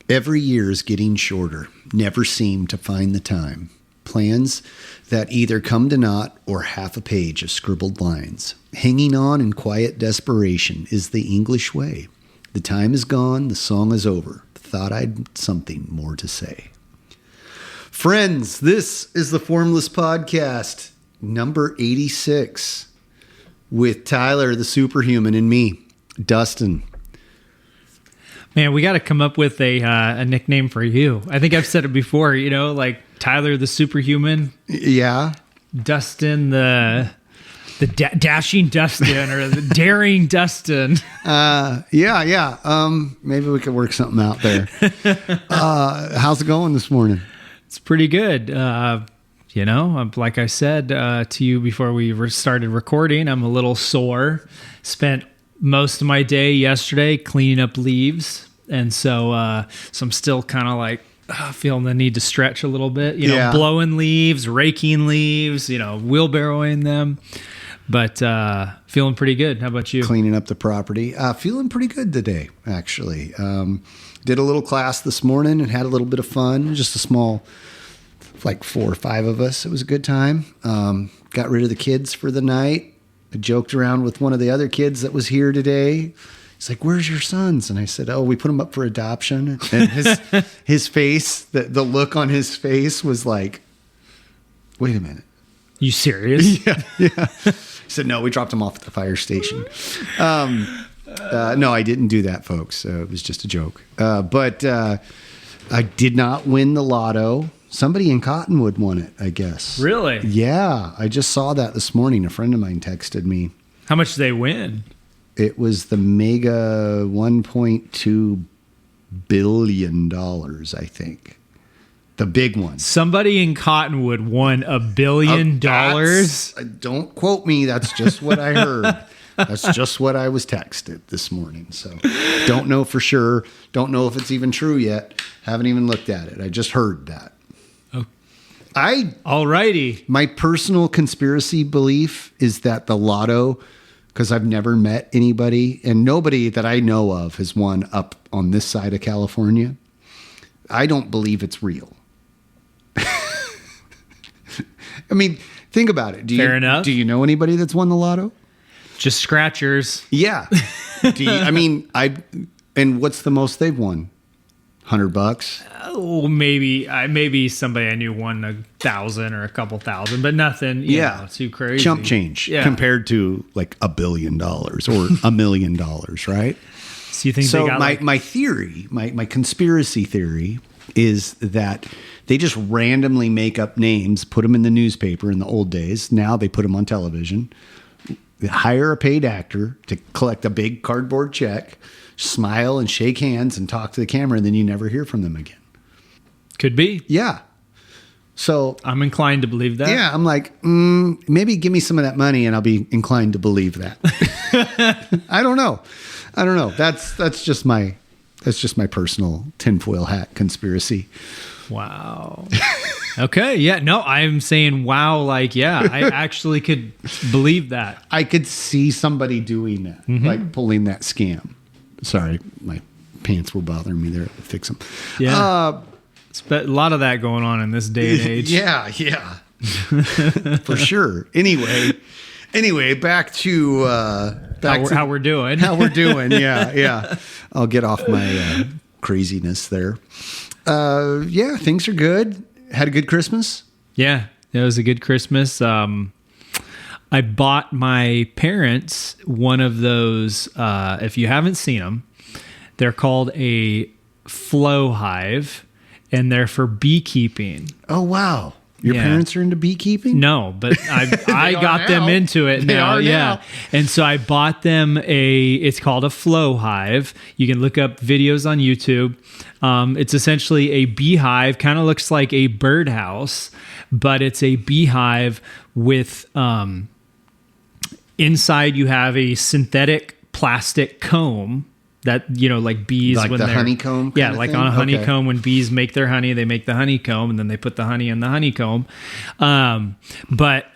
Every year is getting shorter. Never seem to find the time. Plans that either come to naught or half a page of scribbled lines. Hanging on in quiet desperation is the English way. The time is gone, the song is over. Thought I'd something more to say. Friends, this is the Formless Podcast, number 86, with Tyler, the superhuman, and me, Dustin. Man, we got to come up with a nickname for you. I think I've said it before, like Tyler the superhuman. Yeah. Dustin the dashing Dustin or the daring Dustin. Yeah. Maybe we could work something out there. How's it going this morning? It's pretty good. Like I said to you before we started recording, I'm a little sore. Spent most of my day yesterday cleaning up leaves. And so I'm still kind of like feeling the need to stretch a little bit, blowing leaves, raking leaves, wheelbarrowing them. But feeling pretty good. How about you? Cleaning up the property. Feeling pretty good today, actually. Did a little class this morning and had a little bit of fun. Just a small, like 4 or 5 of us. It was a good time. Got rid of the kids for the night. I joked around with one of the other kids that was here today. He's like, "Where's your sons?" And I said, "Oh, we put them up for adoption." And his face, the look on his face was like, "Wait a minute. You serious?" Yeah. He said, "No, we dropped them off at the fire station." No, I didn't do that, folks. It was just a joke. But I did not win the lotto. Somebody in Cottonwood won it, I guess. Really? Yeah. I just saw that this morning. A friend of mine texted me. How much did they win? It was the mega $1.2 billion, I think. The big one. Somebody in Cottonwood won $1 billion? Don't quote me. That's just what I heard. That's just what I was texted this morning. So don't know for sure. Don't know if it's even true yet. Haven't even looked at it. I just heard that. Oh. Alrighty. My personal conspiracy belief is that the lotto, because I've never met anybody, and nobody that I know of has won up on this side of California. I don't believe it's real. I mean, think about it. Fair enough. Do you know anybody that's won the lotto? Just scratchers. Yeah. And what's the most they've won? $100? Oh, maybe somebody I knew won 1,000 or a couple thousand, but nothing. Too crazy. Chump change compared to like $1 billion or $1 million, right? So you think so? They got my theory, my conspiracy theory, is that they just randomly make up names, put them in the newspaper in the old days. Now they put them on television. They hire a paid actor to collect a big cardboard check, smile and shake hands and talk to the camera, and then you never hear from them again. Could be. Yeah. So I'm inclined to believe that. Yeah. I'm like, maybe give me some of that money and I'll be inclined to believe that. I don't know. That's just my personal tinfoil hat conspiracy. Wow. Okay. Yeah. No, I'm saying wow. Like, yeah, I actually could believe that. I could see somebody doing that, like pulling that scam. Sorry, my pants were bothering me there. Fix them. Yeah. A lot of that going on in this day and age. Yeah. For sure. Anyway, back to how we're doing. How we're doing. Yeah. I'll get off my craziness there. Things are good. Had a good Christmas? Yeah, it was a good Christmas. I bought my parents one of those, if you haven't seen them, they're called a flow hive, and they're for beekeeping. Oh, wow. Your parents are into beekeeping? No, but I got them into it now. Yeah. And so I bought them it's called a flow hive. You can look up videos on YouTube. It's essentially a beehive, kind of looks like a birdhouse, but it's a beehive with, inside you have a synthetic plastic comb that, like bees, like when the they're honeycomb. Yeah. Like on a honeycomb, when bees make their honey, they make the honeycomb and then they put the honey in the honeycomb. But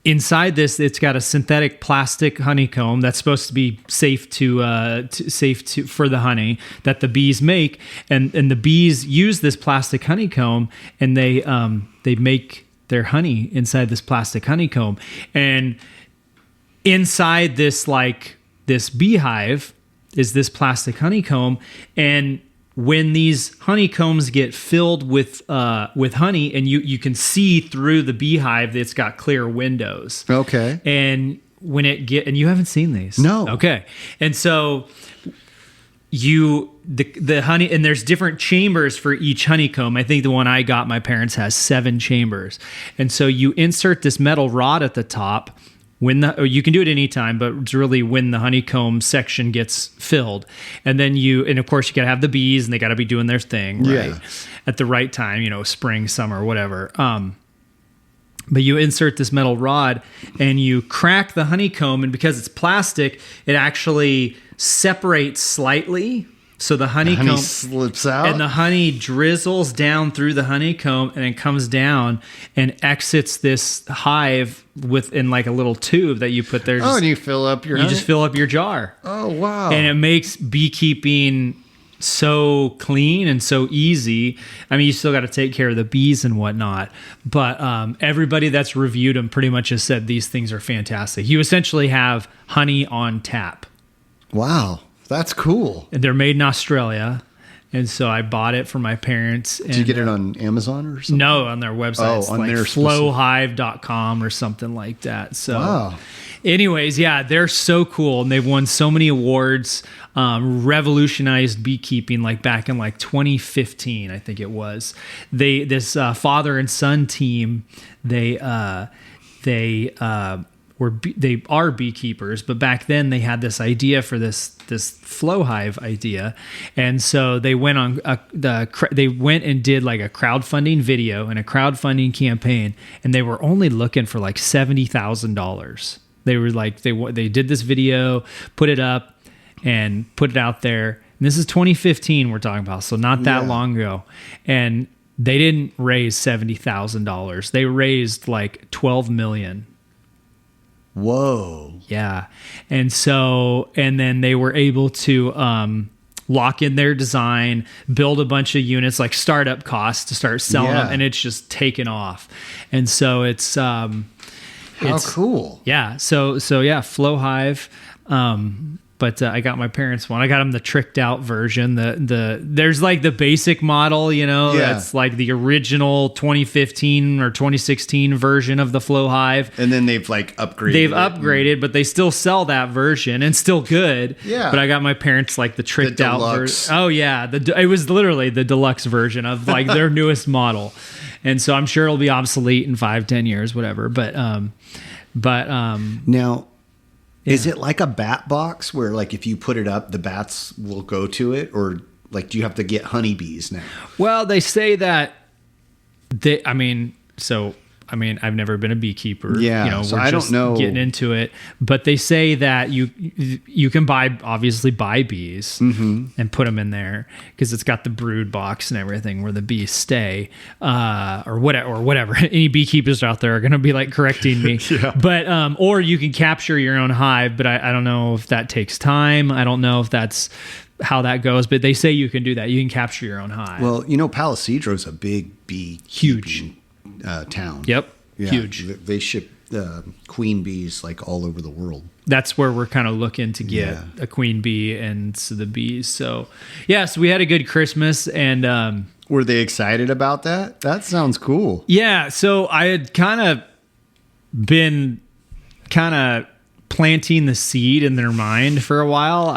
inside this, it's got a synthetic plastic honeycomb that's supposed to be safe for the honey that the bees make, and the bees use this plastic honeycomb, and they make their honey inside this plastic honeycomb, and inside this beehive is this plastic honeycomb, and when these honeycombs get filled with honey, and you can see through the beehive, it's got clear windows. Okay. And when and you haven't seen these? No. Okay. And so the honey, and there's different chambers for each honeycomb. I think the one I got, my parents, has 7 chambers. And so you insert this metal rod at the top. You can do it anytime, but it's really when the honeycomb section gets filled. And then and of course you got to have the bees, and they got to be doing their thing, right? Yeah. At the right time, spring, summer, whatever. But you insert this metal rod and you crack the honeycomb, and because it's plastic, it actually separates slightly. So the honey slips out, and the honey drizzles down through the honeycomb, and it comes down and exits this hive in like a little tube that you put there. And you fill up your honey? Just fill up your jar. Oh, wow. And it makes beekeeping so clean and so easy. I mean, you still got to take care of the bees and whatnot, but everybody that's reviewed them pretty much has said these things are fantastic. You essentially have honey on tap. Wow. That's cool. And they're made in Australia. And so I bought it for my parents. Did you get it on Amazon or something? No, on their website. Oh, it's on like their flowhive.com or something like that. So wow. Anyways, yeah, they're so cool. And they've won so many awards, revolutionized beekeeping, like back in like 2015, I think it was. This father and son team, they are beekeepers, but back then they had this idea for this flow hive idea, and so they went and did like a crowdfunding video and a crowdfunding campaign, and they were only looking for like $70,000. They were like they did this video, put it up, and put it out there. And this is 2015 we're talking about, so not that long ago, and they didn't raise $70,000. They raised like $12 million. Whoa. Yeah. And then they were able to lock in their design, build a bunch of units, like startup costs to start selling them, and it's just taken off. And so it's how cool. Yeah. So yeah, Flow Hive. But I got my parents one. I got them the tricked out version. There's like the basic model, that's like the original 2015 or 2016 version of the Flow Hive. And then they've like upgraded. But they still sell that version and still good. Yeah. But I got my parents like the tricked out version. Oh yeah, it was literally the deluxe version of like their newest model, and so I'm sure it'll be obsolete in 5-10 years, whatever. But now. Yeah. Is it like a bat box where like if you put it up, the bats will go to it, or like do you have to get honeybees now? Well, they say that I've never been a beekeeper. Yeah, so I don't know. Getting into it, but they say that you can buy bees and put them in there because it's got the brood box and everything where the bees stay, or whatever. Any beekeepers out there are going to be like correcting me. Yeah. But or you can capture your own hive, but I don't know if that takes time. I don't know if that's how that goes, but they say you can do that. You can capture your own hive. Well, Palisadro's a big bee huge town. Yep. Yeah, huge. They ship queen bees like all over the world. That's where we're kind of looking to get a queen bee and so the bees. So we had a good Christmas, and were they excited about that? That sounds cool. Yeah. So I had kind of been planting the seed in their mind for a while.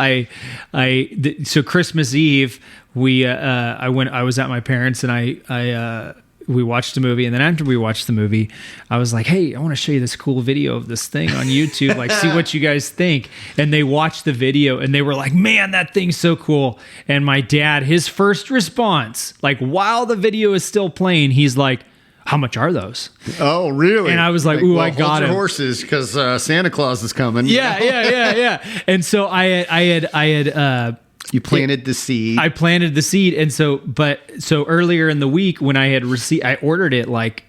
So Christmas Eve, I was at my parents, and we watched a movie, and then after we watched the movie, I was like, hey, I want to show you this cool video of this thing on YouTube, like see what you guys think. And they watched the video and they were like, man, that thing's so cool. And my dad, his first response, like while the video is still playing, he's like, how much are those? Oh, really? And I was like, ooh, I got hold it. Your horses, because Santa Claus is coming. Yeah. And so I had you planted the seed. I planted the seed, and so earlier in the week when I had I ordered it like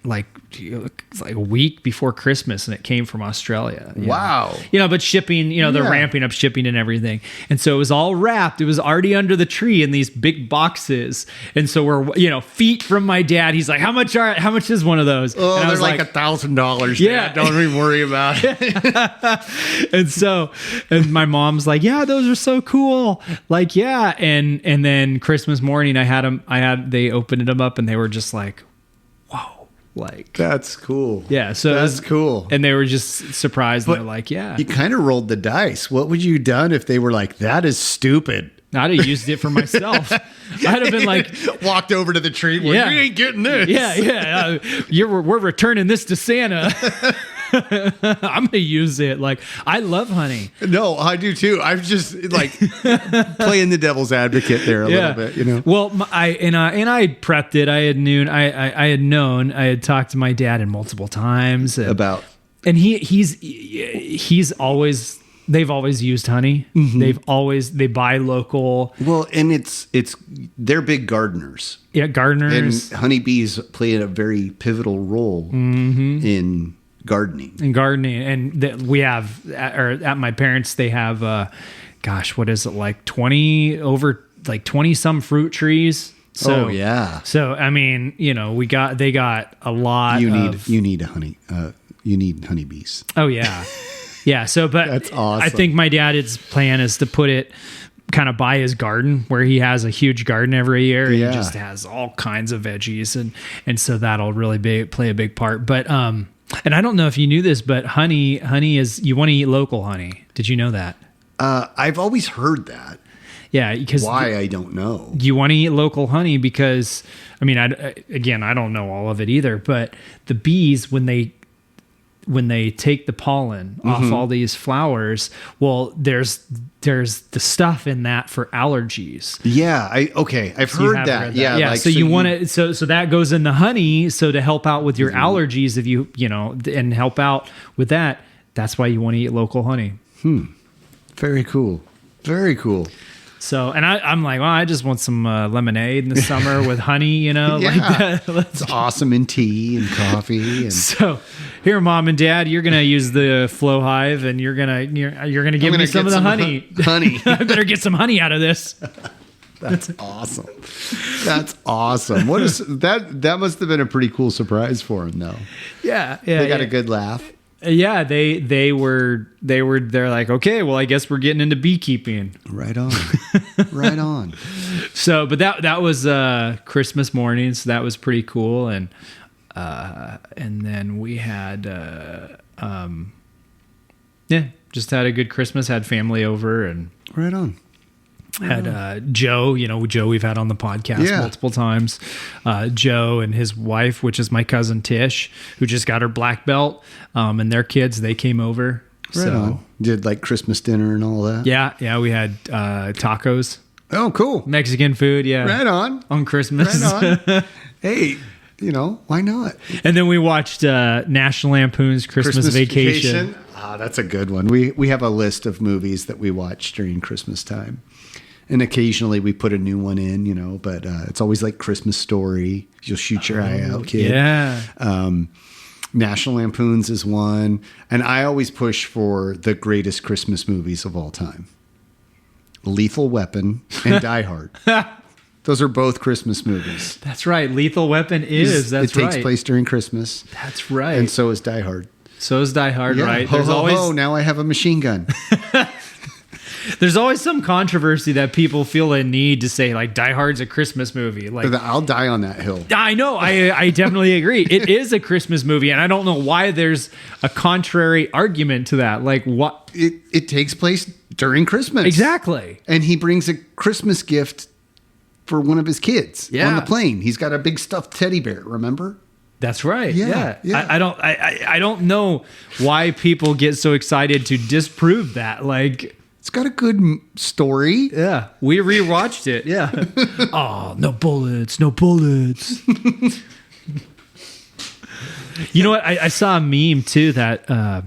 like a week before Christmas, and it came from Australia. Wow. But shipping, they're ramping up shipping and everything. And so it was all wrapped. It was already under the tree in these big boxes. And so we're, feet from my dad. He's like, how much is one of those? Oh, and I they're was like $1,000. Yeah. Don't even worry about it. and my mom's like, yeah, those are so cool. Like, yeah. And then Christmas morning they opened them up and they were just like, whoa, like that's cool. Yeah. So that's cool. And they were just surprised. And they're like, yeah, you kind of rolled the dice. What would you have done if they were like, that is stupid? I'd have used it for myself. I'd have been like, walked over to the tree. Well, you ain't getting this. Yeah. We're returning this to Santa. I'm gonna use it. Like, I love honey. No, I do too. I'm just like playing the devil's advocate there a little bit, Well, I prepped it. I had known. I had talked to my dad in multiple times about, and he's always. They've always used honey. Mm-hmm. They buy local. Well, and it's they're big gardeners. Yeah, gardeners. And honeybees play a very pivotal role in gardening. And we have, at my parents, they have, what is it, like 20 some fruit trees. So, So, I mean, they got a lot. You need honeybees. Oh yeah. Yeah. So, but that's awesome. I think my dad's plan is to put it kind of by his garden, where he has a huge garden every year. And he just has all kinds of veggies. And so that'll really play a big part. But, and I don't know if you knew this, but honey is, you want to eat local honey. Did you know that? I've always heard that. Yeah. Because I don't know. You want to eat local honey because, I mean, I don't know all of it either, but the bees, when they take the pollen off all these flowers, well, there's the stuff in that for allergies. Yeah, I've heard that. Yeah, yeah. Like, so you want to, so that goes in the honey. So to help out with your allergies, if and help out with that, that's why you want to eat local honey. Very cool. Very cool. So, and I'm like, well, I just want some lemonade in the summer with honey, like that. It's awesome in tea and coffee. And so, here, Mom and Dad, you're gonna use the Flow Hive, and you're gonna give me some of the honey. Honey, I better get some honey out of this. That's awesome. That's awesome. What is that? That must have been a pretty cool surprise for him, though. Yeah. They got a good laugh. Yeah, they're like, okay, well, I guess we're getting into beekeeping. Right on. Right on. So, but that was Christmas morning, so that was pretty cool. And then we had just had a good Christmas, had family over, and right on. Had Joe, Joe we've had on the podcast multiple times. Joe and his wife, which is my cousin Tish, who just got her black belt, and their kids, they came over. Right on. Did like Christmas dinner and all that? Yeah, we had tacos. Oh, cool. Mexican food, yeah. Right on Christmas. Right on. Hey, why not? And then we watched National Lampoon's Christmas Vacation. That's a good one. We have a list of movies that we watch during Christmas time. And occasionally we put a new one in, but it's always like Christmas Story. You'll shoot your eye out, kid. Yeah. National Lampoon's is one. And I always push for the greatest Christmas movies of all time. Lethal Weapon and Die Hard. Those are both Christmas movies. That's right. Lethal Weapon is. It takes place during Christmas. That's right. And so is Die Hard. So is Die Hard, right? There's always now I have a machine gun. There's always some controversy that people feel a need to say, like, Die Hard's a Christmas movie. Like, I'll die on that hill. I know. I definitely agree. It is a Christmas movie, and I don't know why there's a contrary argument to that. Like, what? It takes place during Christmas. Exactly. And he brings a Christmas gift for one of his kids on the plane. He's got a big stuffed teddy bear, remember? That's right. Yeah. I don't know why people get so excited to disprove that. Like, it's got a good story. Yeah. We rewatched it. Yeah. Oh, no bullets. No bullets. You know what? I saw a meme too that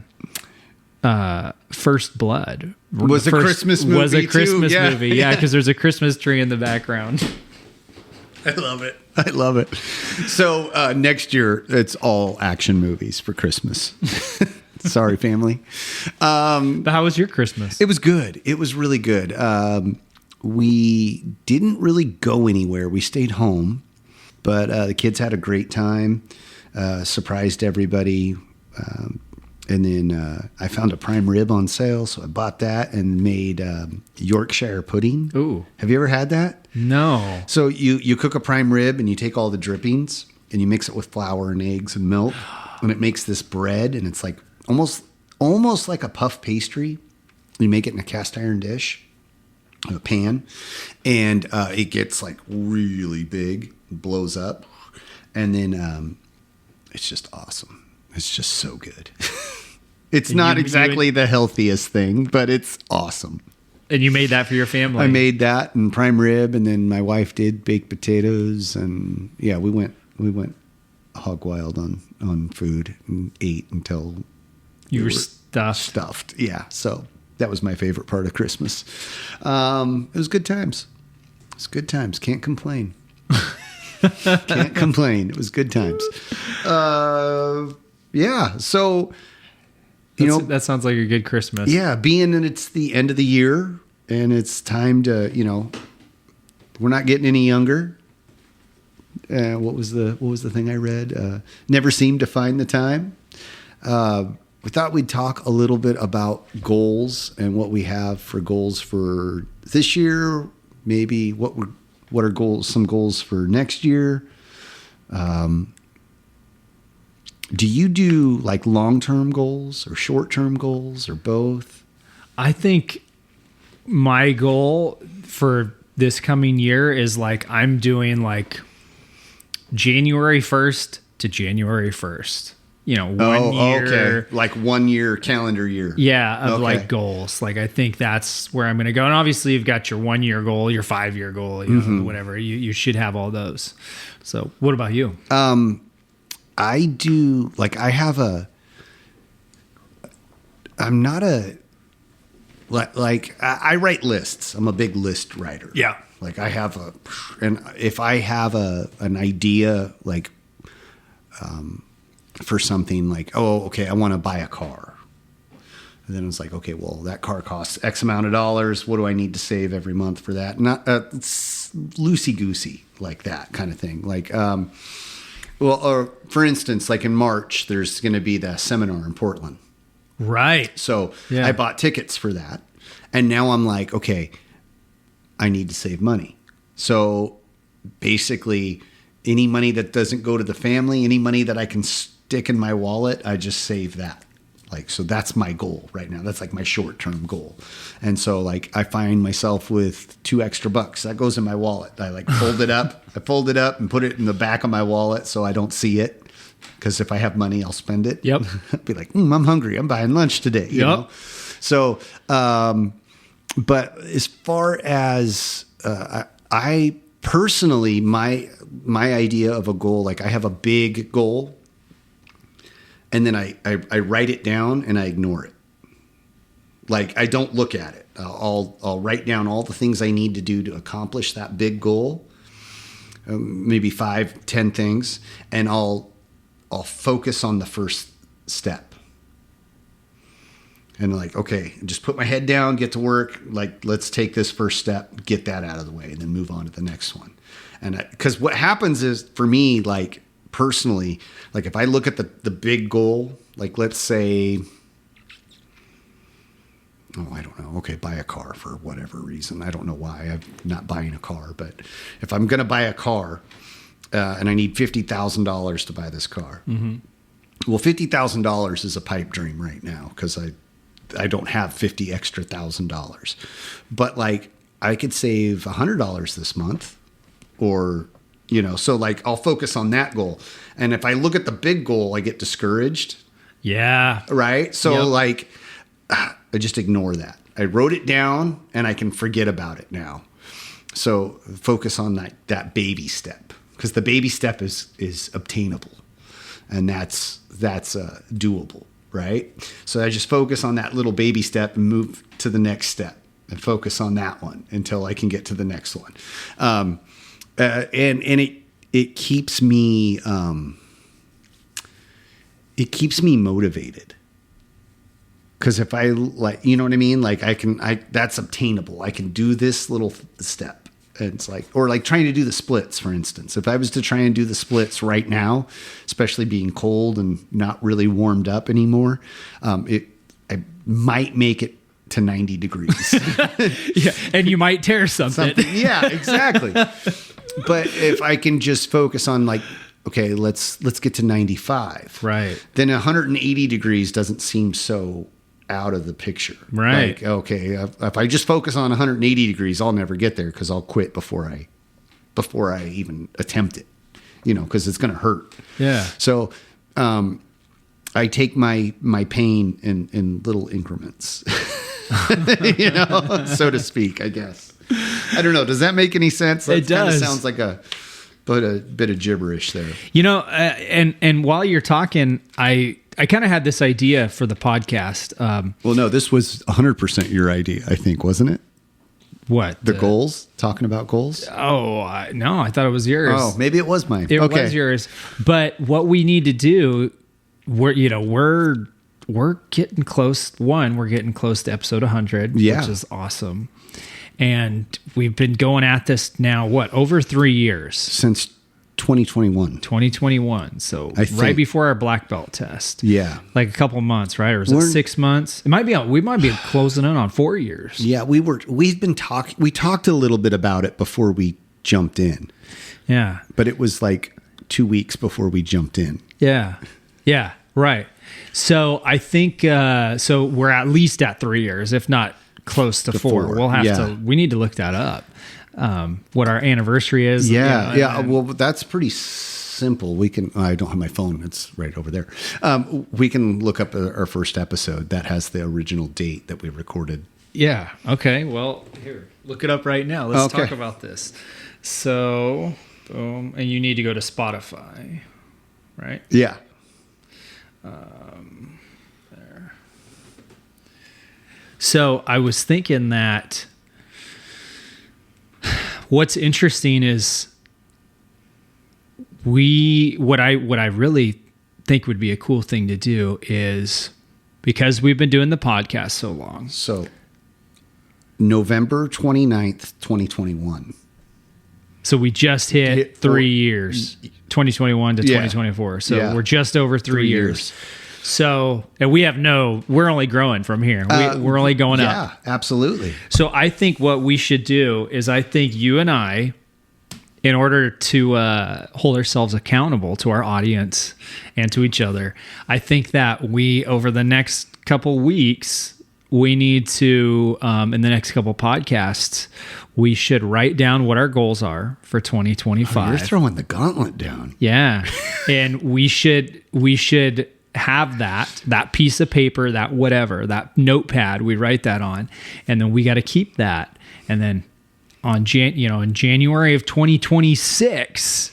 First Blood was a Christmas movie. Was a Christmas movie. Yeah, because there's a Christmas tree in the background. I love it. I love it. So next year, it's all action movies for Christmas. Sorry, family. How was your Christmas? It was good. It was really good. We didn't really go anywhere. We stayed home, but the kids had a great time. Surprised everybody. And then I found a prime rib on sale, so I bought that and made Yorkshire pudding. Ooh. Have you ever had that? No. So you cook a prime rib and you take all the drippings and you mix it with flour and eggs and milk, and it makes this bread, and it's like almost like a puff pastry. You make it in a cast iron dish, a pan, and it gets like really big, blows up, and then it's just awesome. It's just so good. It's not exactly the healthiest thing, but it's awesome. And you made that for your family? I made that and prime rib, and then my wife did baked potatoes, and yeah, we went hog wild on food and ate until you were stuffed. Stuffed, yeah. So that was my favorite part of Christmas. It was good times. It's good times. Can't complain. Can't complain. It was good times. Yeah. So, that sounds like a good Christmas. Yeah. Being that it's the end of the year and it's time to, we're not getting any younger. What was the thing I read? Never seemed to find the time. We thought we'd talk a little bit about goals and what we have for goals for this year. Maybe what are goals? Some goals for next year. Do you do like long-term goals or short-term goals or both? I think my goal for this coming year is like I'm doing like January 1st to January 1st. 1 year. Okay. Like 1 year calendar year. Yeah, of like goals. Like I think that's where I'm going to go. And obviously you've got your 1 year goal, your 5 year goal, whatever. You should have all those. So what about you? I do, like, I write lists. I'm a big list writer. Yeah. Like and if I have an idea, like, for something like, I want to buy a car. And then it's like, okay, well, that car costs X amount of dollars. What do I need to save every month for that? Not it's loosey-goosey, like that kind of thing. Like, or for instance, like in March, there's going to be the seminar in Portland. Right. So I bought tickets for that. And now I'm like, okay, I need to save money. So basically, any money that doesn't go to the family, any money that I can stick in my wallet, I just save that. Like, so that's my goal right now. That's like my short-term goal. And so like I find myself with $2 extra that goes in my wallet. I like fold it up. I fold it up and put it in the back of my wallet so I don't see it. Because if I have money, I'll spend it. Yep. I'll be like, I'm hungry. I'm buying lunch today. You know? So, but as far as I personally, my idea of a goal, like I have a big goal. And then I write it down and I ignore it. Like I don't look at it. I'll write down all the things I need to do to accomplish that big goal. Maybe 5, 10 things. And I'll focus on the first step. And like, okay, just put my head down, get to work. Like, let's take this first step, get that out of the way, and then move on to the next one. And because what happens is for me, like, personally, like if I look at the big goal, like let's say, I don't know. Okay, buy a car for whatever reason. I don't know why I'm not buying a car, but if I'm going to buy a car and I need $50,000 to buy this car, well, $50,000 is a pipe dream right now because I don't have $50,000 extra. But like I could save $100 this month or so like I'll focus on that goal. And if I look at the big goal, I get discouraged. Yeah. Right. So like, I just ignore that. I wrote it down and I can forget about it now. So focus on that baby step because the baby step is obtainable and that's doable. Right. So I just focus on that little baby step and move to the next step and focus on that one until I can get to the next one. And it keeps me motivated. Because if I like, you know what I mean? Like that's obtainable. I can do this little step. And it's like, or like trying to do the splits, for instance. If I was to try and do the splits right now, especially being cold and not really warmed up anymore, I might make it to 90 degrees. Yeah, and you might tear something. Yeah, exactly. But if I can just focus on like, okay, let's get to 95. Right. Then 180 degrees doesn't seem so out of the picture. Right. Like, okay, if I just focus on 180 degrees, I'll never get there because I'll quit before I even attempt it, because it's going to hurt. Yeah. So I take my pain in little increments, so to speak, I guess. I don't know. Does that make any sense? That it does. Kind of sounds like a bit of gibberish there. And while you're talking, I kind of had this idea for the podcast. Well, no, this was 100% your idea, I think, wasn't it? What? The goals? Talking about goals? Oh, no, I thought it was yours. Oh, maybe it was mine. It was yours. But what we need to do, we're getting close. We're getting close to episode 100, which is awesome. And we've been going at this now, over 3 years? Since 2021. 2021. So right before our black belt test. Yeah. Like a couple months, right? Or is it 6 months? We might be closing in on 4 years. Yeah, we talked a little bit about it before we jumped in. Yeah. But it was like 2 weeks before we jumped in. Yeah. Yeah. Right. So I think, so we're at least at 3 years, if not close to four. We'll have we need to look that up. What our anniversary is. Yeah. Well, that's pretty simple. I don't have my phone. It's right over there. We can look up our first episode that has the original date that we recorded. Yeah. Okay. Well, here, look it up right now. Let's talk about this. So, boom. And you need to go to Spotify, right? Yeah. There. So I was thinking that what's interesting is what I really think would be a cool thing to do is, because we've been doing the podcast so long. So November 29th, 2021. So we just hit 3 years, 2021 to 2024. So we're just over 3 years. So, and we're only growing from here. We're only going up. Yeah, absolutely. So I think what we should do is, I think you and I, in order to hold ourselves accountable to our audience and to each other, I think that we, over the next couple weeks, we need to, in the next couple podcasts, we should write down what our goals are for 2025. Oh, you're throwing the gauntlet down. Yeah. And we should have that piece of paper, that whatever, that notepad, we write that on, and then we got to keep that. And then in January of 2026,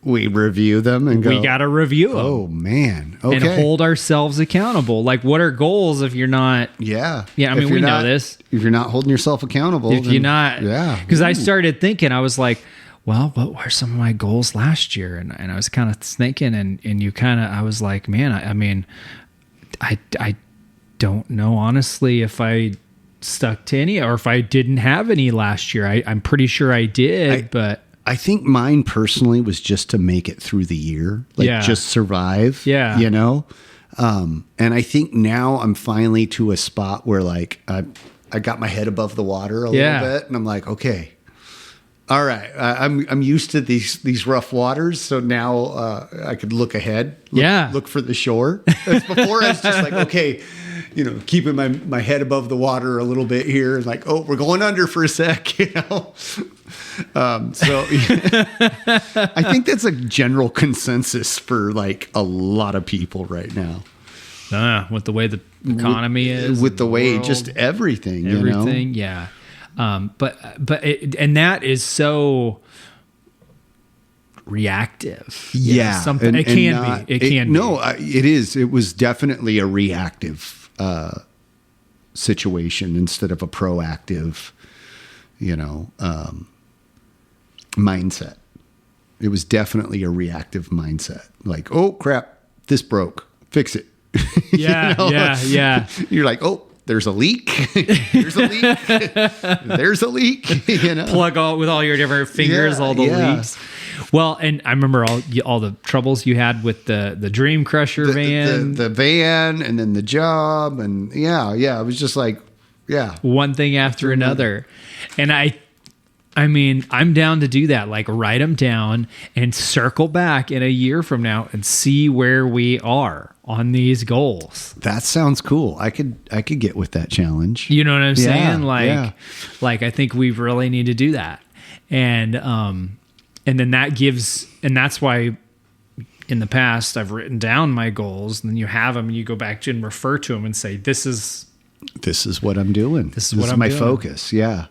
we review them and we got to review them. Oh man. Okay. And hold ourselves accountable. Like, what are goals if you're not? Yeah. Yeah. I mean, we know this. If you're not holding yourself accountable, if you're not, because I started thinking, I was like, well, what were some of my goals last year? And I was kind of thinking, and I was like, man, I mean, I don't know, honestly, if I stuck to any, or if I didn't have any last year. I'm pretty sure I did, but I think mine personally was just to make it through the year, just survive. Yeah. And I think now I'm finally to a spot where like I got my head above the water a little bit, and I'm like, okay, all right, I'm used to these rough waters, so now I could look ahead, look for the shore. Before I was just like, okay, keeping my head above the water a little bit here, and like, oh, we're going under for a sec, So I think that's a general consensus for like a lot of people right now. With the way the economy is, with the way just everything, yeah. But that is so reactive. Yeah, something it can be. No, it is. It was definitely a reactive situation instead of a proactive, mindset. It was definitely a reactive mindset. Like, oh crap, this broke. Fix it. Yeah. You're like, oh, there's a leak. There's a leak. There's a leak. Plug all with all your different fingers, all the leaks. Well, and I remember all the troubles you had with the Dream Crusher van, the van, and then the job, and it was just like, one thing after another. And I mean, I'm down to do that. Like, write them down and circle back in a year from now and see where we are on these goals. That sounds cool. I could get with that challenge. You know what I'm saying? Like I think we really need to do that. And then that's why in the past I've written down my goals, and then you have them and you go back to and refer to them and say, this is what I'm doing. This is my focus. Yeah.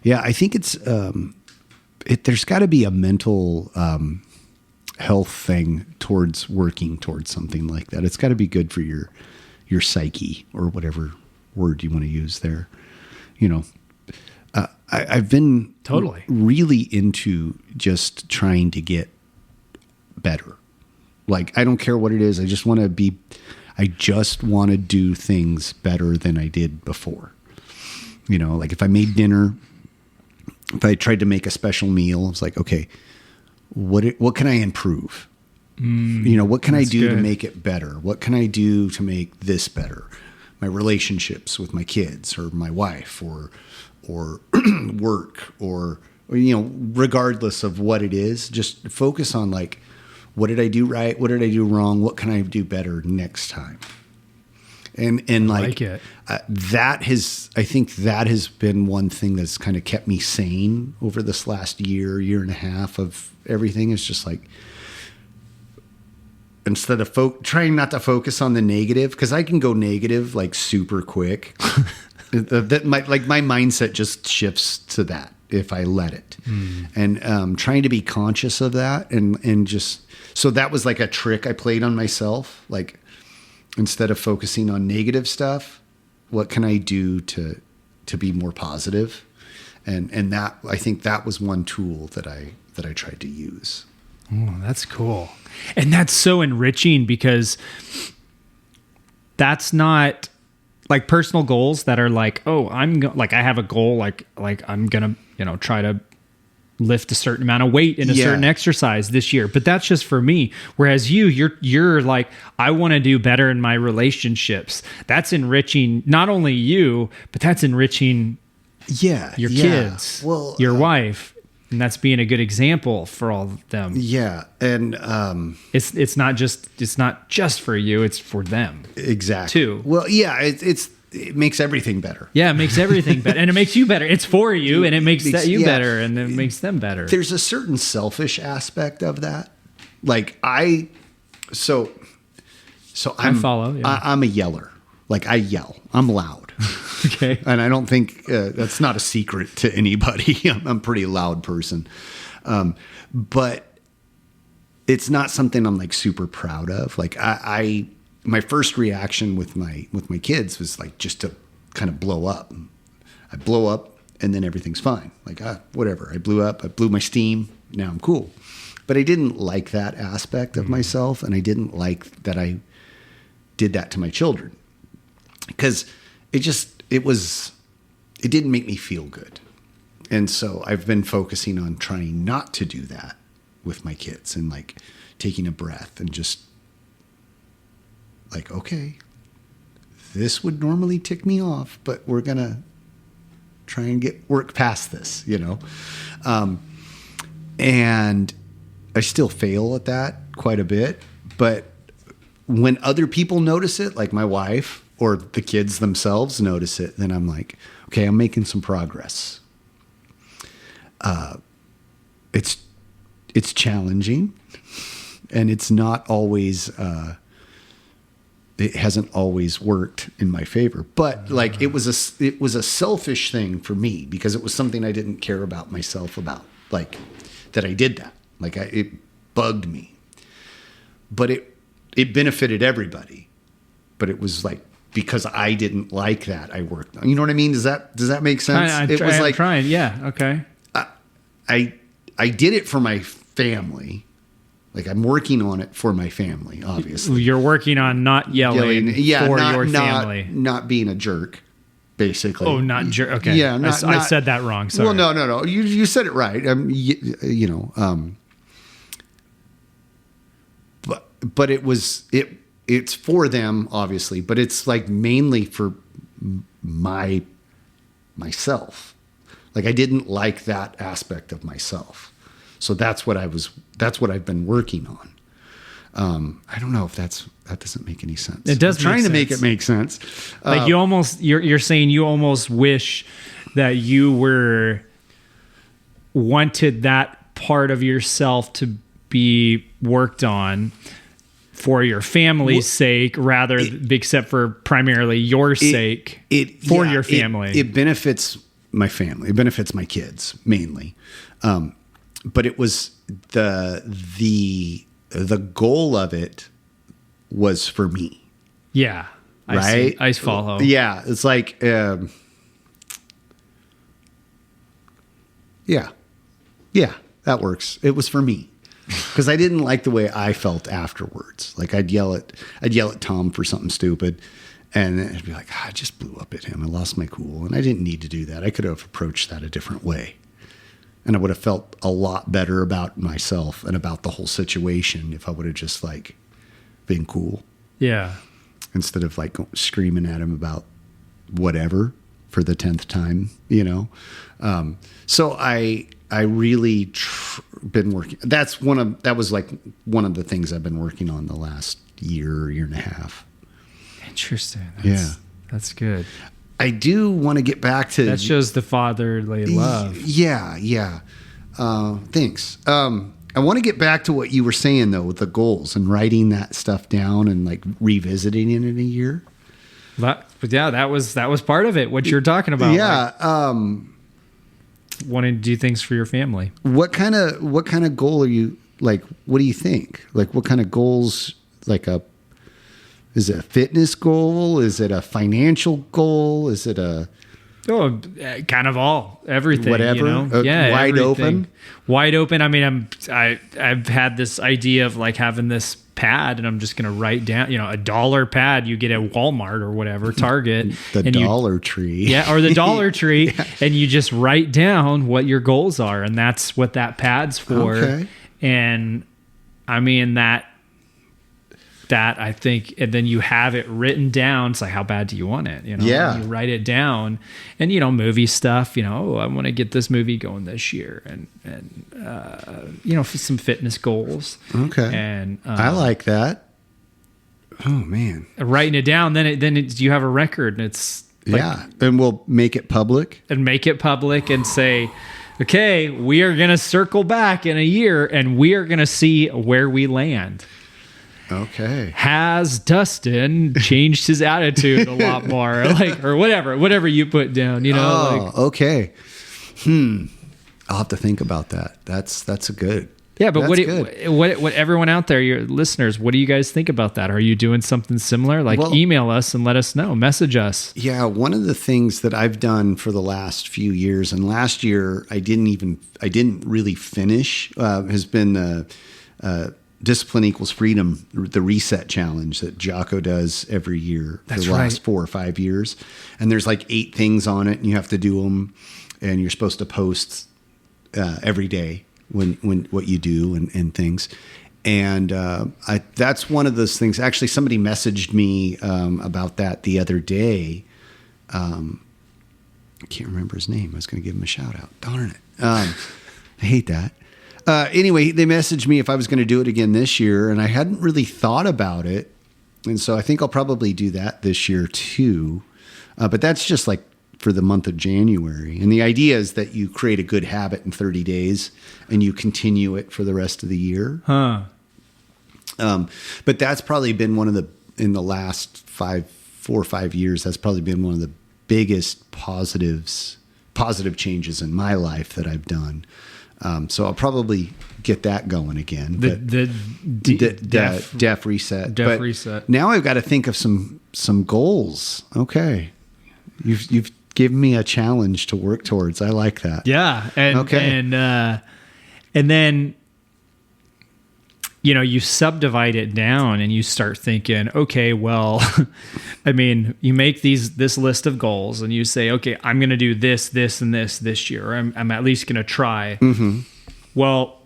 Yeah. I think it's, there's gotta be a mental, health thing towards working towards something like that. It's gotta be good for your psyche, or whatever word you want to use there. I've been totally really into just trying to get better. Like, I don't care what it is. I just want to do things better than I did before. Like if I made dinner, if I tried to make a special meal, it's like, okay, what can I improve? What can I do to make it better? What can I do to make this better? My relationships with my kids or my wife or work or regardless of what it is, just focus on like, what did I do right? What did I do wrong? What can I do better next time? And like it. I think that has been one thing that's kind of kept me sane over this last year and a half of everything. It's just like, instead of trying not to focus on the negative, because I can go negative like super quick. My mindset just shifts to that if I let it. And trying to be conscious of that and just, so that was like a trick I played on myself. Like, instead of focusing on negative stuff, what can I do to be more positive? And that, I think that was one tool that I tried to use. Oh, that's cool. And that's so enriching, because that's not like personal goals that are like, oh, I have a goal, like I'm going to, try to lift a certain amount of weight in a certain exercise this year, but that's just for me. Whereas you're like, I want to do better in my relationships. That's enriching not only you, but that's enriching your kids, your wife. And that's being a good example for all of them. Yeah. And it's not just for you, it's for them. Exactly. Too. Well, yeah, it makes everything better. Yeah, it makes everything better. And it makes you better. It's for you, and it makes you better, and it makes them better. There's a certain selfish aspect of that. Like I follow. Yeah. I'm a yeller. Like, I yell. I'm loud. Okay. And I don't think that's not a secret to anybody. I'm a pretty loud person. But it's not something I'm like super proud of. Like my first reaction with my kids was like just to kind of blow up. I blow up and then everything's fine. Like, whatever. I blew my steam. Now I'm cool. But I didn't like that aspect of myself, and I didn't like that I did that to my children, because it didn't make me feel good. And so I've been focusing on trying not to do that with my kids, and like taking a breath and just like, okay, this would normally tick me off, but we're going to try and work past this, and I still fail at that quite a bit. But when other people notice it, like my wife or the kids themselves notice it, then I'm like, okay, I'm making some progress. It's challenging, and it's not always, it hasn't always worked in my favor, but like it was a selfish thing for me, because it was something I didn't care about myself about, like that I did that. Like it bugged me, but it benefited everybody. But it was like, because I didn't like that, I worked on. You know what I mean? Does that make sense? It was like trying. Yeah. Okay. I did it for my family. Like I'm working on it for my family, obviously. You're working on not yelling for your family. Not being a jerk, basically. Oh, not jerk. Okay. Yeah, I said that wrong. Sorry. Well, no. You said it right. But it's for them, obviously, but it's like mainly for myself. Like I didn't like that aspect of myself. So that's what I've been working on. I don't know if that doesn't make any sense. It does. I'm trying to make it make sense. Like you're saying you almost wish that you wanted that part of yourself to be worked on for your family's sake, except for primarily your sake for your family. It benefits my family. It benefits my kids mainly. But it was the goal of it was for me. Yeah. Right. I follow. Yeah. It's like, yeah, that works. It was for me. Because I didn't like the way I felt afterwards. Like I'd yell at Tom for something stupid, and I'd be like, I just blew up at him. I lost my cool, and I didn't need to do that. I could have approached that a different way, and I would have felt a lot better about myself and about the whole situation if I would have just like been cool. Yeah. Instead of like screaming at him about whatever for the 10th time, you know. So I really been working. That was like one of the things I've been working on the last year and a half. Interesting. That's good. I do want to get back to that shows the fatherly love. Yeah. Thanks. I want to get back to what you were saying though with the goals and writing that stuff down and like revisiting it in a year. But yeah, that was part of it. What you're talking about. Yeah. Like, wanting to do things for your family. What kind of goal are you like? What do you think? Like what kind of goals? Is it a fitness goal? Is it a financial goal? Is it kind of everything? Whatever. You know? Yeah, wide everything. open. Wide open. I mean, I've had this idea of like having this pad, and I'm just going to write down, a $1 pad you get at Walmart or whatever, Target, the Dollar Tree. Yeah, or the Dollar Tree, Yeah. And you just write down what your goals are, and that's what that pad's for. Okay. And I mean that I think, and then you have it written down. It's like, how bad do you want it? Yeah. And you write it down, and movie stuff. I want to get this movie going this year, and some fitness goals. Okay. And I like that. Oh man, writing it down. Then you have a record, and it's like, and we'll make it public and say, okay, we are going to circle back in a year, and we are going to see where we land. Okay. Has Dustin changed his attitude a lot more? Or whatever you put down, okay. I'll have to think about that. That's a good. Yeah, but good. what everyone out there, your listeners, what do you guys think about that? Are you doing something similar? Email us and let us know. Message us. Yeah, one of the things that I've done for the last few years, and last year I didn't really finish, has been the Discipline Equals Freedom, the reset challenge that Jocko does every year for the last 4 or 5 years. And there's like 8 things on it, and you have to do them, and you're supposed to post every day when what you do and things. And that's one of those things. Actually, somebody messaged me about that the other day. I can't remember his name. I was going to give him a shout out. Darn it. I hate that. Anyway, they messaged me if I was going to do it again this year, and I hadn't really thought about it. And so I think I'll probably do that this year too. But that's just like for the month of January. And the idea is that you create a good habit in 30 days and you continue it for the rest of the year. Huh. But that's probably been in the last 4 or 5 years, that's probably been one of the biggest positive changes in my life that I've done. So I'll probably get that going again. The def reset. Reset. Now I've got to think of some goals. Okay, you've given me a challenge to work towards. I like that. Yeah. And then you subdivide it down and you start thinking, okay, well, I mean, you make this list of goals and you say, okay, I'm going to do this, this, and this year. Or I'm at least going to try. Mm-hmm. Well,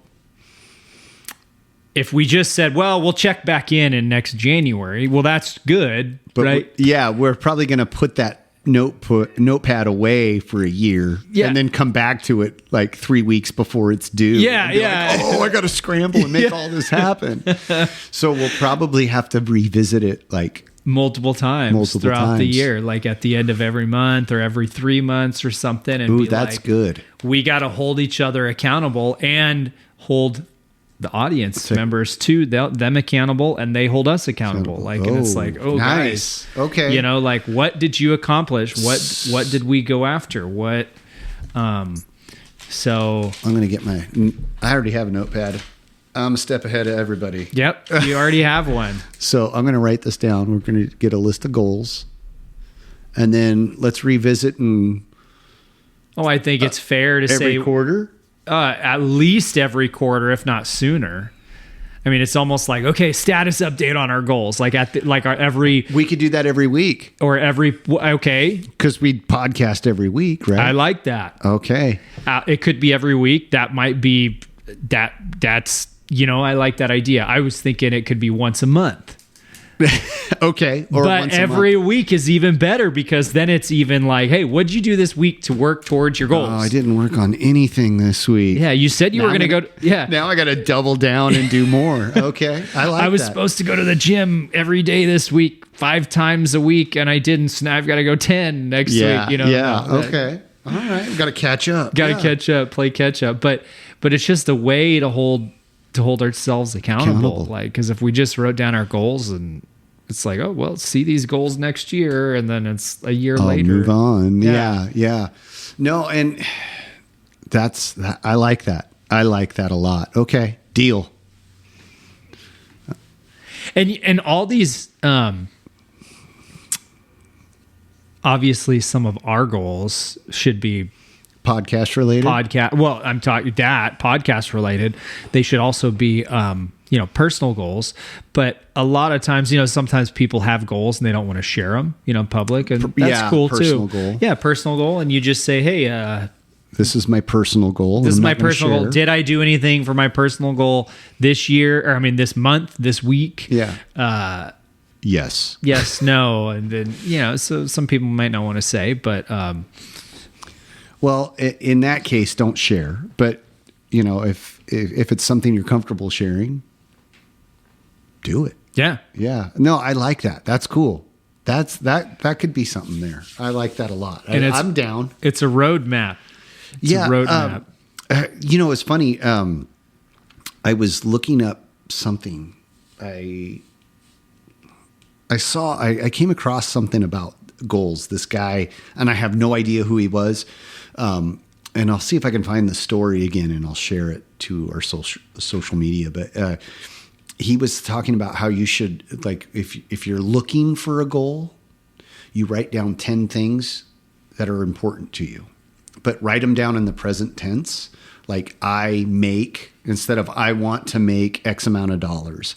if we just said, well, we'll check back in next January, well, that's good, but right? We're probably going to put that notepad away for a year and then come back to it like 3 weeks before it's due. Yeah. Like, I got to scramble and make all this happen. So we'll probably have to revisit it like multiple times throughout the year, like at the end of every month or every 3 months or something. And that's good. We got to hold each other accountable and hold the audience members too, them accountable, and they hold us accountable. And it's like, nice. Guys, okay, like, what did you accomplish? What did we go after? What? So I'm gonna get I already have a notepad. I'm a step ahead of everybody. Yep, you already have one. So I'm gonna write this down. We're gonna get a list of goals, and then let's revisit and. I think it's fair to say every quarter. At least every quarter, if not sooner. I mean, it's almost like, okay, status update on our goals. Like we could do that every week or okay. Because we podcast every week, right? I like that. Okay. It could be every week. That might be that's, I like that idea. I was thinking it could be once a month. Okay. But every week is even better because then it's even like, hey, what'd you do this week to work towards your goals? Oh, I didn't work on anything this week. Yeah, you said you were going to go. Yeah. Now I got to double down and do more. Okay. I was supposed to go to the gym every day this week, 5 times a week, and I didn't. So now I've got to go 10 next week. Yeah. Okay. All right. We've got to catch up. Got to catch up, play catch up. But it's just a way to hold ourselves accountable. Like, because if we just wrote down our goals and it's like, oh, well, see these goals next year. And then it's a year later. Move on. Yeah. No. And I like that. I like that a lot. Okay. Deal. And all these, obviously some of our goals should be podcast related. Well, I'm talking that podcast related. They should also be, personal goals, but a lot of times, sometimes people have goals and they don't want to share them, in public, and that's cool personal too. Goal. Yeah, personal goal, and you just say, hey, this is my personal goal. This is my personal goal. Did I do anything for my personal goal this year? Or this month, this week? Yeah. Yes. Yes. No. And then so some people might not want to say, but well, in that case, don't share. But if it's something you're comfortable sharing, do it. Yeah. Yeah. No, I like that. That's cool. That could be something there. I like that a lot. And I'm down. It's a roadmap. It's a roadmap. It's funny. I was looking up something. I came across something about goals. This guy, and I have no idea who he was. And I'll see if I can find the story again, and I'll share it to our social media. But he was talking about how you should, like, if you're looking for a goal, you write down 10 things that are important to you, but write them down in the present tense. Like, I make, instead of I want to make X amount of dollars.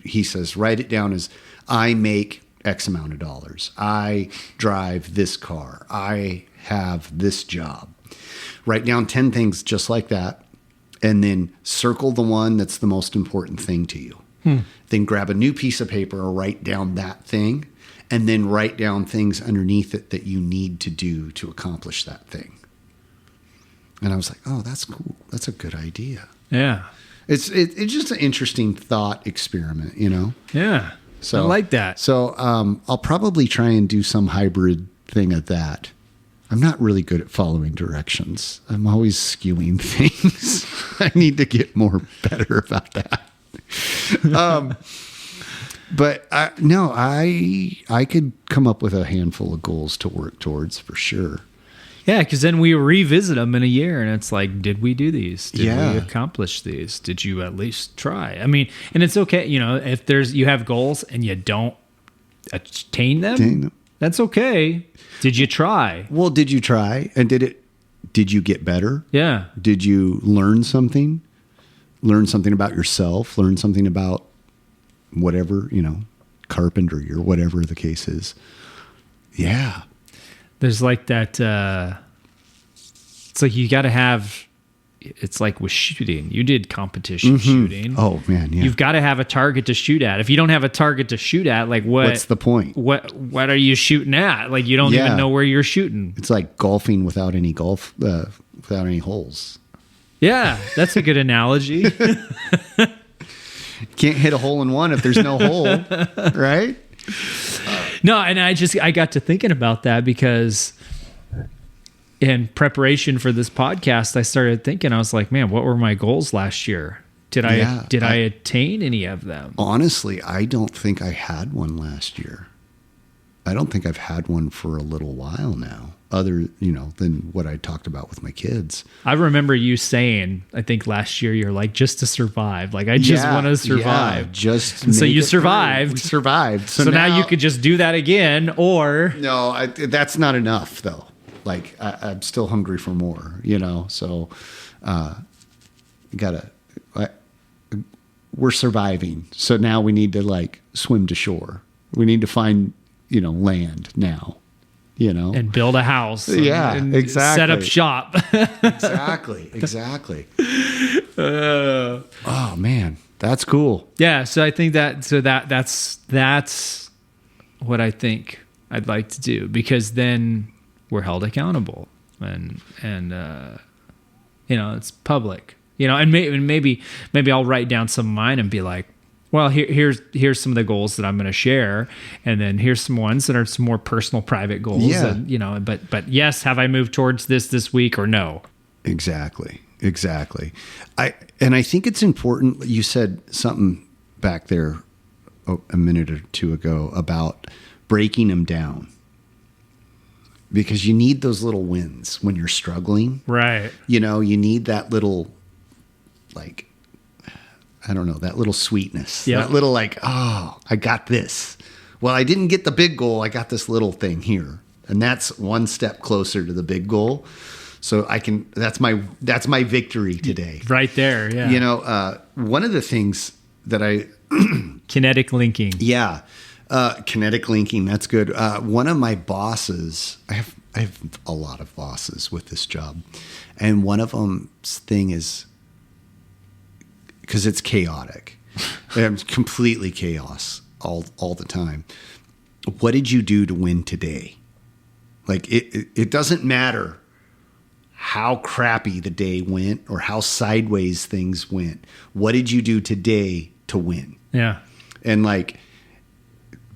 He says, write it down as I make X amount of dollars. I drive this car. I have this job. Write down 10 things just like that, and then circle the one that's the most important thing to you. Then grab a new piece of paper or write down that thing, and then write down things underneath it that you need to do to accomplish that thing. And I was like, oh, that's cool. That's a good idea. Yeah. It's just an interesting thought experiment, Yeah. So I like that. So I'll probably try and do some hybrid thing at that. I'm not really good at following directions. I'm always skewing things. I need to get better about that. But I could come up with a handful of goals to work towards for sure. Yeah, because then we revisit them in a year, and it's like, did we do these? Did we accomplish these? Did you at least try? And it's okay, if you have goals and you don't attain them, that's okay. Did you try? Well, did you try? And did you get better? Yeah. Did you learn something? learn something about yourself, learn something about whatever, carpentry or whatever the case is. Yeah. There's like that, it's like you got to have, it's like with shooting. You did competition shooting. Oh man, yeah. You've got to have a target to shoot at. If you don't have a target to shoot at, like what's the point? What are you shooting at? Like you don't even know where you're shooting. It's like golfing without any without any holes. Yeah, that's a good analogy. Can't hit a hole in one if there's no hole, right? No, and I got to thinking about that because in preparation for this podcast, I started thinking, I was like, man, what were my goals last year? Did I attain any of them? Honestly, I don't think I had one last year. I don't think I've had one for a little while now, other, than what I talked about with my kids. I remember you saying, I think last year, you're like, just to survive. Like, I just want to survive. So you survived. We survived. So now you could just do that again, or... No, that's not enough, though. Like, I'm still hungry for more, So, we're surviving. So now we need to, like, swim to shore. We need to find... land now, and build a house. And exactly. Set up shop. Exactly. Oh man, that's cool. Yeah. So I think that's what I think I'd like to do, because then we're held accountable and it's public, and maybe I'll write down some of mine and be like, well, here's some of the goals that I'm going to share, and then here's some ones that are some more personal, private goals. Yeah. And, but yes, have I moved towards this week or no? Exactly. I think it's important. You said something back there a minute or two ago about breaking them down, because you need those little wins when you're struggling. Right. You need that little, like, I don't know, that little sweetness, that little like, oh, I got this. Well, I didn't get the big goal. I got this little thing here. And that's one step closer to the big goal. So that's my victory today. Right there. Yeah. One of the things that kinetic linking. Yeah. Kinetic linking. That's good. One of my bosses, I have a lot of bosses with this job. And one of them's thing is, because it's chaotic. It's completely chaos all the time. What did you do to win today? Like, it doesn't matter how crappy the day went or how sideways things went. What did you do today to win? Yeah. And like,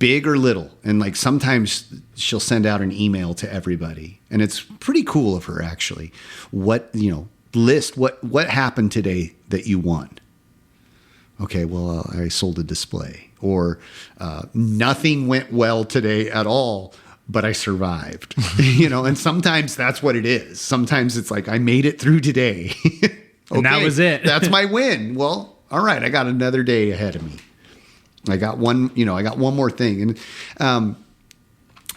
big or little. And like, sometimes she'll send out an email to everybody, and it's pretty cool of her, actually. List what happened today that you won. Okay, well, I sold a display, or nothing went well today at all, but I survived. And sometimes that's what it is. Sometimes it's like, I made it through today. Okay, and that was it. That's my win. Well, all right, I got another day ahead of me. I got one more thing. And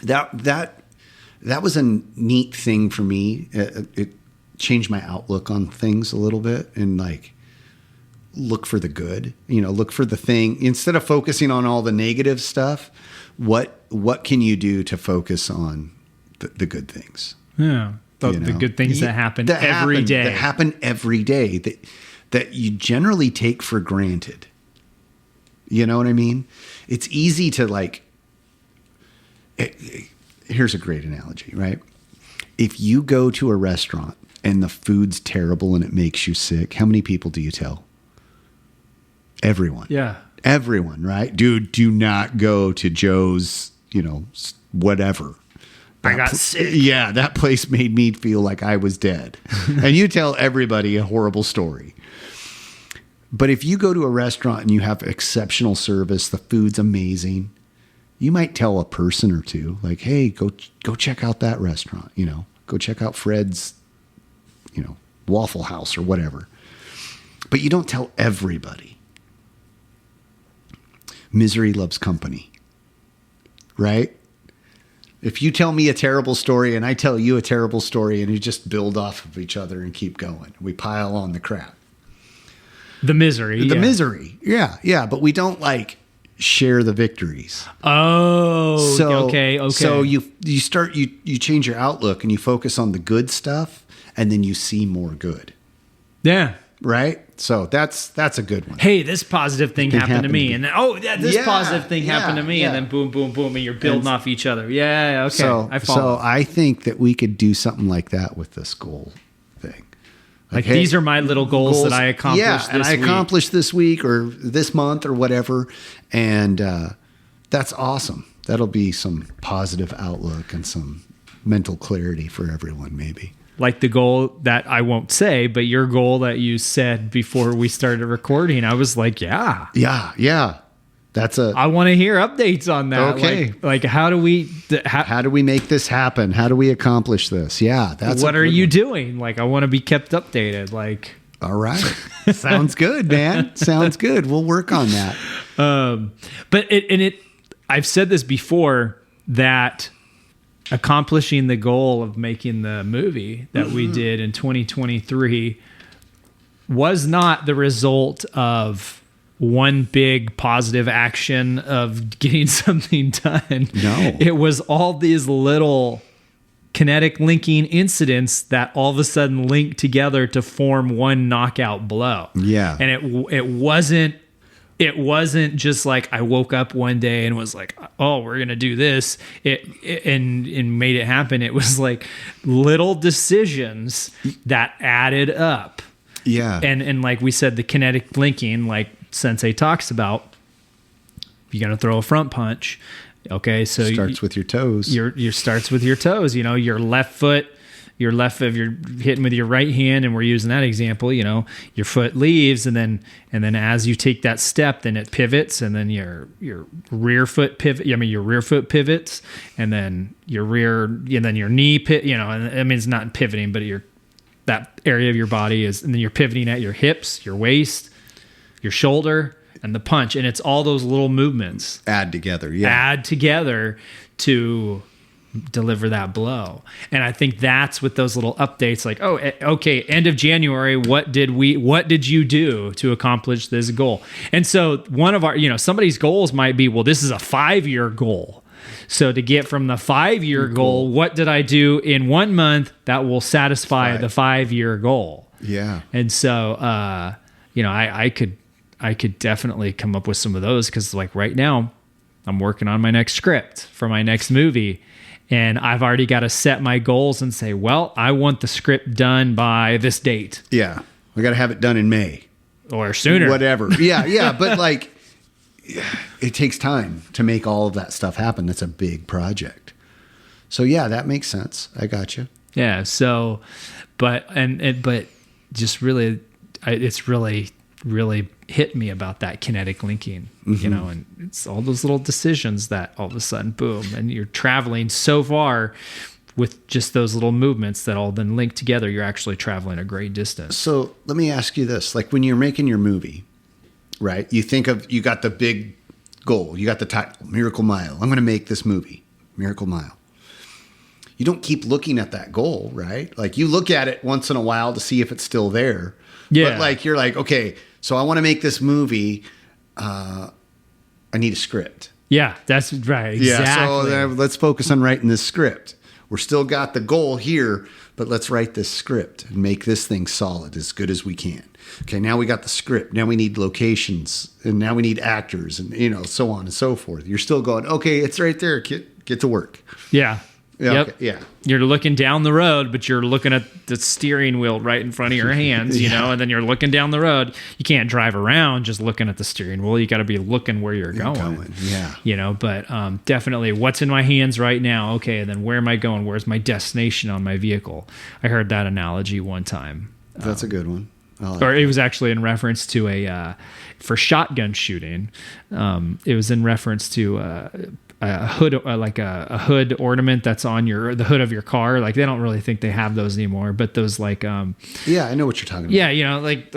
that was a neat thing for me. It changed my outlook on things a little bit, and like, look for the good, look for the thing instead of focusing on all the negative stuff. What can you do to focus on the good things? Yeah. The good things that happen every day. That happen every day that you generally take for granted. You know what I mean? It's easy to like, here's a great analogy, right? If you go to a restaurant and the food's terrible and it makes you sick, how many people do you tell? Everyone. Yeah. Everyone, right? Dude, do not go to Joe's, whatever. I got sick. Yeah, that place made me feel like I was dead. And you tell everybody a horrible story. But if you go to a restaurant and you have exceptional service, the food's amazing, you might tell a person or two, like, hey, go check out that restaurant, go check out Fred's, Waffle House or whatever. But you don't tell everybody. Misery loves company, right? If you tell me a terrible story and I tell you a terrible story, and you just build off of each other and keep going, we pile on the crap. The misery. The misery. Yeah. Yeah. But we don't like share the victories. Oh, So, okay. So you change your outlook and you focus on the good stuff, and then you see more good. Yeah. Right? So that's a good one. Hey, this positive thing happened to me. And this positive thing happened to me. Yeah. And then boom, boom, boom. And you're building off each other. Yeah. Okay. So, I follow. so I think that we could do something like that with this goal thing. Like hey, these are my little goals that I accomplished this week. Accomplished this week or this month or whatever. And that's awesome. That'll be some positive outlook and some mental clarity for everyone, maybe. Like the goal that I won't say, but your goal that you said before we started recording, I was like, yeah. Yeah. I want to hear updates on that. Okay. Like how do we how do we make this happen? How do we accomplish this? Yeah, that's what are you doing? Like I want to be kept updated. Like all right. Sounds good, man. Sounds good. We'll work on that. But I've said this before that accomplishing the goal of making the movie that we did in 2023 was not the result of one big positive action of getting something done. No. It was all these little kinetic linking incidents that all of a sudden linked together to form one knockout blow. Yeah. And it wasn't just like I woke up one day and was like, oh, we're going to do this and made it happen. It was like little decisions that added up. Yeah. And like we said, the kinetic linking, like Sensei talks about, you're going to throw a front punch. Okay. So starts with your toes. Your starts with your toes, your left foot. You're hitting with your right hand, and we're using that example. Your foot leaves, and then as you take that step, then it pivots, and then your rear foot pivot. Your rear foot pivots, and then your knee pivot. It's not pivoting, but that area of your body is, and then you're pivoting at your hips, your waist, your shoulder, and the punch, and it's all those little movements add together to deliver that blow. And I think that's with those little updates like, oh, okay, end of January, what did you do to accomplish this goal? And so one of our, somebody's goals might be, well, this is a 5-year goal. So to get from the 5-year goal, what did I do in 1 month that will satisfy the 5-year goal? Yeah. And so, I could definitely come up with some of those, because like right now I'm working on my next script for my next movie. And I've already got to set my goals and say, well, I want the script done by this date. Yeah. We got to have it done in May. Or sooner. Whatever. Yeah. But like, it takes time to make all of that stuff happen. That's a big project. So yeah, that makes sense. I got you. Yeah. So, but just really, it's really hit me about that kinetic linking, and it's all those little decisions that all of a sudden, boom, and you're traveling so far with just those little movements that all then link together. You're actually traveling a great distance. So let me ask you this, like when you're making your movie, right? You got the big goal, you got the title, Miracle Mile. I'm going to make this movie, Miracle Mile. You don't keep looking at that goal, right? Like you look at it once in a while to see if it's still there. Yeah. But like, you're like, okay, so I want to make this movie. I need a script. Yeah, that's right. Exactly. Yeah, so let's focus on writing this script. We're still got the goal here, but let's write this script and make this thing solid, as good as we can. Okay, now we got the script. Now we need locations, and now we need actors, and so on and so forth. You're still going, okay, it's right there. Get to work. Yeah. Yeah. Yep. Okay, yeah. You're looking down the road, but you're looking at the steering wheel right in front of your hands, and then you're looking down the road. You can't drive around just looking at the steering wheel. You got to be looking where you're going. Yeah. But definitely what's in my hands right now. Okay. And then where am I going? Where's my destination on my vehicle? I heard that analogy one time. That's a good one. It was actually in reference to for shotgun shooting. It was in reference to, a hood, like a hood ornament that's on the hood of your car. Like they don't really think they have those anymore, but those like, yeah, I know what you're talking about. Yeah. Like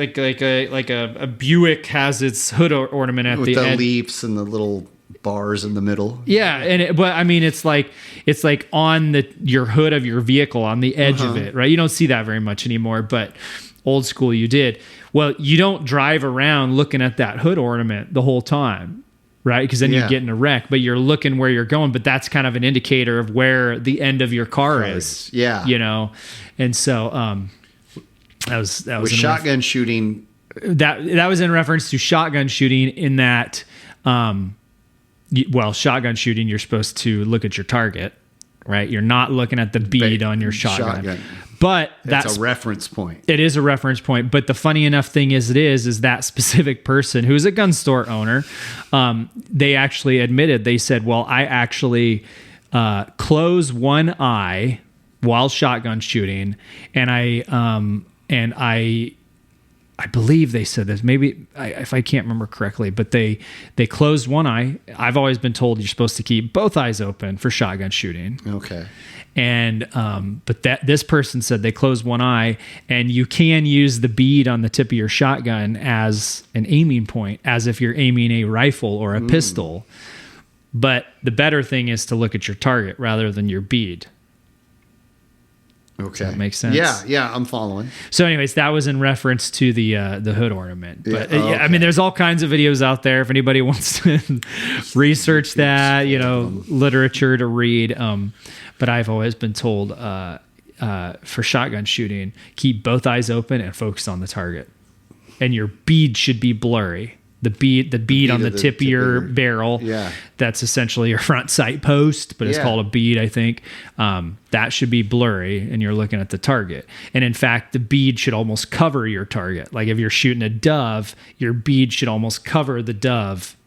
a Buick has its hood ornament at with the the end. leaps and the little bars in the middle. Yeah, but I mean, it's like on your hood of your vehicle, on the edge of it, right? You don't see that very much anymore, but old school you did. Well, you don't drive around looking at that hood ornament the whole time, right? Because then you get in a wreck, but you're looking where you're going, but that's kind of an indicator of where the end of your car is. Yeah. You know? And so that was with shotgun shooting. That was in reference to shotgun shooting in that, shotgun shooting, you're supposed to look at your target, right? You're not looking at the bead on your shotgun. But that's a reference point. It is a reference point. But the funny enough thing is that specific person who's a gun store owner, they actually admitted, they said, well, I actually close one eye while shotgun shooting, and I believe they said this. Maybe if I can't remember correctly, but they closed one eye. I've always been told you're supposed to keep both eyes open for shotgun shooting. Okay. And but this person said they closed one eye, and you can use the bead on the tip of your shotgun as an aiming point, as if you're aiming a rifle or a pistol. But the better thing is to look at your target rather than your bead. Okay. Does that make sense? Yeah, I'm following. So anyways, that was in reference to the hood ornament. But I mean, there's all kinds of videos out there if anybody wants to research that, literature to read. But I've always been told for shotgun shooting, keep both eyes open and focus on the target. And your bead should be blurry. The bead on the tip of your barrel. Yeah. That's essentially your front sight post, but it's called a bead, I think. That should be blurry, and you're looking at the target. And in fact, the bead should almost cover your target. Like if you're shooting a dove, your bead should almost cover the dove.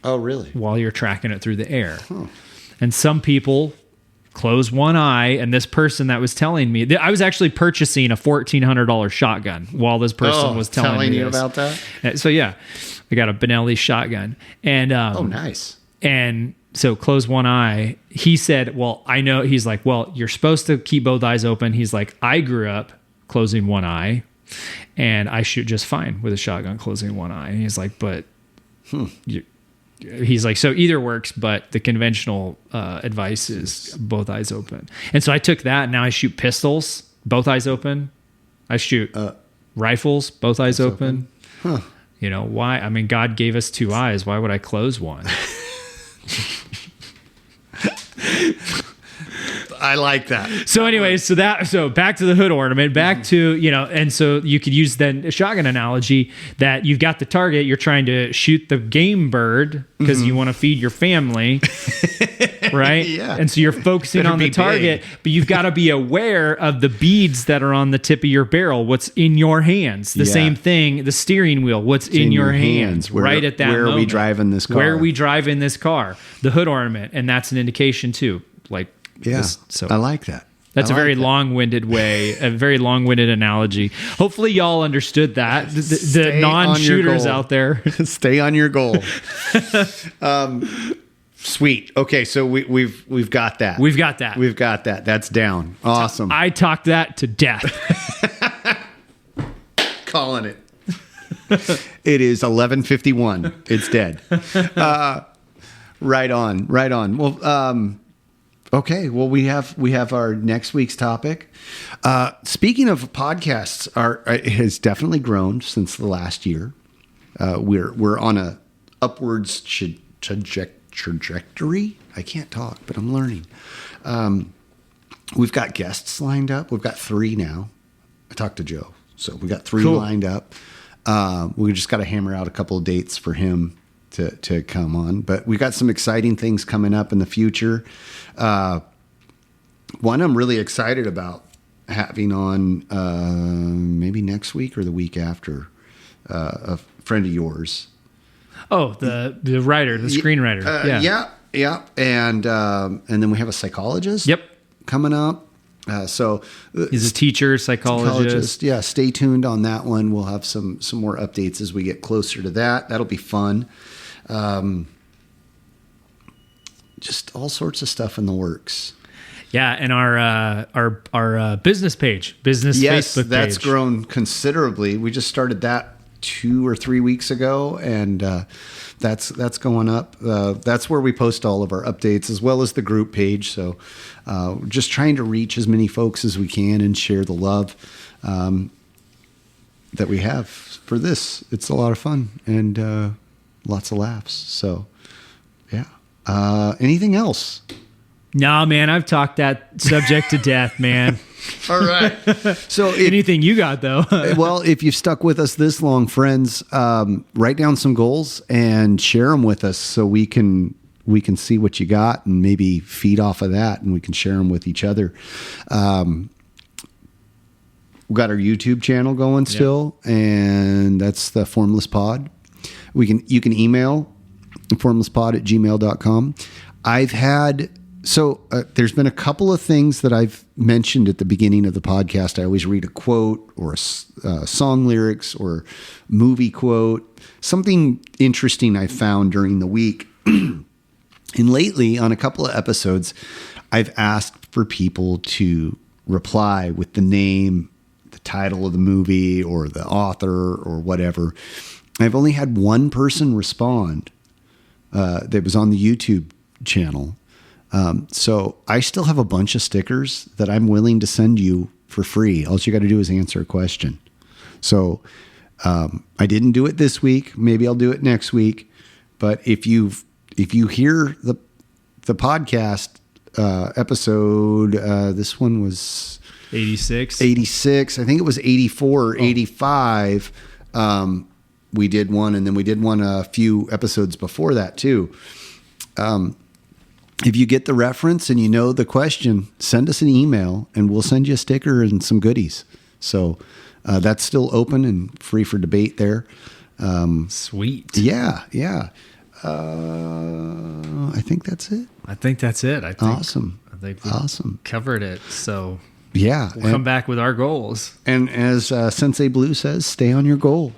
Oh, really? While you're tracking it through the air. Huh. And some people close one eye, and this person that was telling me, I was actually purchasing a $1,400 shotgun while this person was telling me you about that. So yeah, I got a Benelli shotgun, and nice. And so close one eye. He said, "Well, I know." He's like, "Well, you're supposed to keep both eyes open." He's like, "I grew up closing one eye, and I shoot just fine with a shotgun closing one eye." And he's like, "But." He's like, so either works, but the conventional advice is both eyes open. And so I took that, and now I shoot pistols, both eyes open. I shoot rifles, both eyes open. Huh. Why? I mean, God gave us two eyes. Why would I close one? I like that. So anyways, so back to the hood ornament, back to, and so you could use then a shotgun analogy that you've got the target, you're trying to shoot the game bird because you want to feed your family, right? Yeah. And so you're focusing on the target, but you've got to be aware of the beads that are on the tip of your barrel, what's in your hands. The same thing, the steering wheel, what's in your hands right at that moment. Where are we driving this car? Where are we driving this car? The hood ornament, and that's an indication too. Yeah, so I like that. That's a very long-winded way, a very long-winded analogy. Hopefully, y'all understood that. The non-shooters out there, stay on your goal. Sweet. Okay, so we've got that. We've got that. We've got that. That's down. Awesome. I talked that to death. Calling it. It is 11:51. It's dead. Right on. Well. Okay, well we have our next week's topic. Speaking of podcasts, it has definitely grown since the last year. We're on a upwards trajectory. I can't talk, but I'm learning. We've got guests lined up. We've got 3 now. I talked to Joe, so we got 3 lined up. We just got to hammer out a couple of dates for him to come on, but we got some exciting things coming up in the future. One I'm really excited about having on maybe next week or the week after, a friend of yours. Oh, the writer, the screenwriter. Yeah. And then we have a psychologist. Yep. Coming up. So he's a teacher, psychologist. Yeah. Stay tuned on that one. We'll have some more updates as we get closer to that. That'll be fun. Just all sorts of stuff in the works. Yeah, and our business page, Facebook page. That's grown considerably. We just started that 2 or 3 weeks ago, and that's going up. That's where we post all of our updates as well as the group page. So just trying to reach as many folks as we can and share the love that we have for this. It's a lot of fun and lots of laughs. So, yeah. Anything else? No, man, I've talked that subject to death, man. All right. So anything you got though? Well, if you've stuck with us this long, friends, write down some goals and share them with us so we can see what you got and maybe feed off of that, and we can share them with each other. We've got our YouTube channel going still, and that's the Formless Pod. You can email formlesspod@gmail.com. There's been a couple of things that I've mentioned at the beginning of the podcast. I always read a quote or a song lyrics or movie quote, something interesting I found during the week. And lately on a couple of episodes, I've asked for people to reply with the name, the title of the movie or the author or whatever. I've only had one person respond that was on the YouTube channel. So I still have a bunch of stickers that I'm willing to send you for free. All you got to do is answer a question. So I didn't do it this week. Maybe I'll do it next week. But if you hear the podcast episode, this one was 86. I think it was 84 or 85. We did one, and then we did one a few episodes before that too. If you get the reference and you know the question, send us an email and we'll send you a sticker and some goodies. So that's still open and free for debate there. Sweet. Yeah. I think that's it. Awesome. I think we covered it. So yeah, we'll come back with our goals. And as Sensei Blue says, stay on your goal.